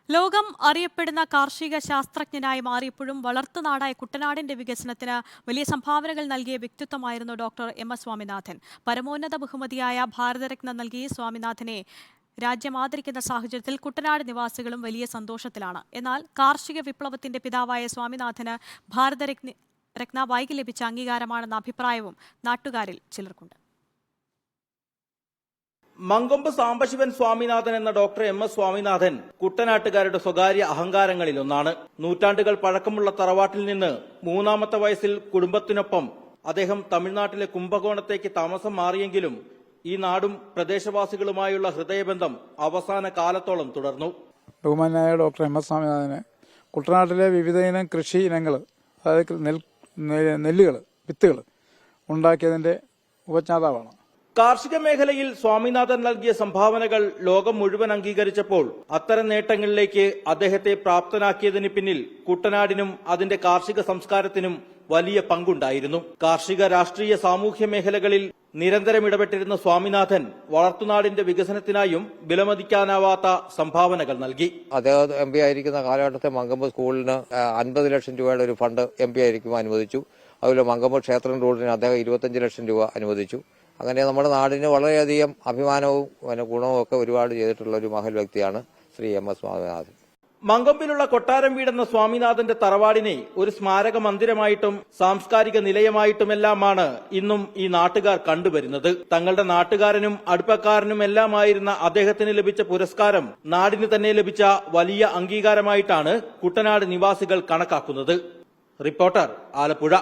ലോകം അറിയപ്പെടുന്ന കാർഷിക ശാസ്ത്രജ്ഞനായി മാറിയപ്പോഴും വളർത്തുനാടായ കുട്ടനാടിന്റെ വികസനത്തിന് വലിയ സംഭാവനകൾ നൽകിയ വ്യക്തിത്വമായിരുന്നു ഡോക്ടർ എം.എസ്. സ്വാമിനാഥൻ. പരമോന്നത ബഹുമതിയായ ഭാരതരത്ന നൽകി സ്വാമിനാഥനെ രാജ്യം ആദരിക്കുന്ന സാഹചര്യത്തിൽ കുട്ടനാട് നിവാസികളും വലിയ സന്തോഷത്തിലാണ്. എന്നാൽ കാർഷിക വിപ്ലവത്തിന്റെ പിതാവായ സ്വാമിനാഥന് ഭാരതരത്ന വൈകി ലഭിച്ച അംഗീകാരമാണെന്ന അഭിപ്രായവും നാട്ടുകാരിൽ ചിലർക്കുണ്ട്. മങ്കൊമ്പ് സാംബശിവൻ സ്വാമിനാഥൻ എന്ന ഡോക്ടർ എം.എസ്. സ്വാമിനാഥൻ കുട്ടനാട്ടുകാരുടെ സ്വകാര്യ അഹങ്കാരങ്ങളിലൊന്നാണ്. നൂറ്റാണ്ടുകൾ പഴക്കമുള്ള തറവാട്ടിൽ നിന്ന് മൂന്നാമത്തെ വയസ്സിൽ കുടുംബത്തിനൊപ്പം അദ്ദേഹം തമിഴ്നാട്ടിലെ കുംഭകോണത്തേക്ക് താമസം മാറിയെങ്കിലും ഈ നാടും പ്രദേശവാസികളുമായുള്ള ഹൃദയബന്ധം അവസാന കാലത്തോളം തുടർന്നു. ബഹുമാനായ ഡോക്ടർ എം.എസ്. സ്വാമിനാഥന് കുട്ടനാട്ടിലെ വിവിധയിനം കൃഷി ഇനങ്ങൾ, അതായത് നെല്ലുകൾ, വിത്തുകൾ ഉണ്ടാക്കിയതിന്റെ ഉപജ്ഞാതാവാണ്. കാർഷിക മേഖലയിൽ സ്വാമിനാഥൻ നൽകിയ സംഭാവനകൾ ലോകം മുഴുവൻ അംഗീകരിച്ചപ്പോൾ അത്തരം നേട്ടങ്ങളിലേക്ക് അദ്ദേഹത്തെ പ്രാപ്തനാക്കിയതിന് പിന്നിൽ കുട്ടനാടിനും അതിന്റെ കാർഷിക സംസ്കാരത്തിനും വലിയ പങ്കുണ്ടായിരുന്നു. കാർഷിക, രാഷ്ട്രീയ, സാമൂഹ്യ മേഖലകളിൽ നിരന്തരം ഇടപെട്ടിരുന്ന സ്വാമിനാഥൻ വളർത്തുനാടിന്റെ വികസനത്തിനായും വിലമതിക്കാനാവാത്ത സംഭാവനകൾ നൽകി. അദ്ദേഹം എം പി ആയിരിക്കുന്ന കാലഘട്ടത്തെ മങ്കൊമ്പ് സ്കൂളിന് 50 ലക്ഷം രൂപയുടെ ഒരു ഫണ്ട് എം പി ആയിരിക്കുമ്പോൾ അനുവദിച്ചു. അതുപോലെ മങ്കൊമ്പ് ക്ഷേത്രം റോഡിന് അദ്ദേഹം 25 ലക്ഷം രൂപ അനുവദിച്ചു. അങ്ങനെ നമ്മുടെ നാടിന് വളരെയധികം അഭിമാനവും ഗുണവും ഒക്കെ ഒരുപാട് ചെയ്തിട്ടുള്ള ഒരു മഹൽ വ്യക്തിയാണ് ശ്രീ എം.എസ്. സ്വാമിനാഥൻ. മങ്കൊമ്പിലുള്ള കൊട്ടാരം വീടെന്ന സ്വാമിനാഥന്റെ തറവാടിനെ ഒരു സ്മാരക മന്ദിരമായിട്ടും സാംസ്കാരിക നിലയമായിട്ടുമെല്ലാമാണ് ഇന്നും ഈ നാട്ടുകാർ കണ്ടുവരുന്നത്. തങ്ങളുടെ നാട്ടുകാരനും അടുപ്പക്കാരനുമെല്ലാമായിരുന്ന അദ്ദേഹത്തിന് ലഭിച്ച പുരസ്കാരം നാടിന് തന്നെ ലഭിച്ച വലിയ അംഗീകാരമായിട്ടാണ് കുട്ടനാട് നിവാസികൾ കണക്കാക്കുന്നത്. റിപ്പോർട്ടർ, ആലപ്പുഴ.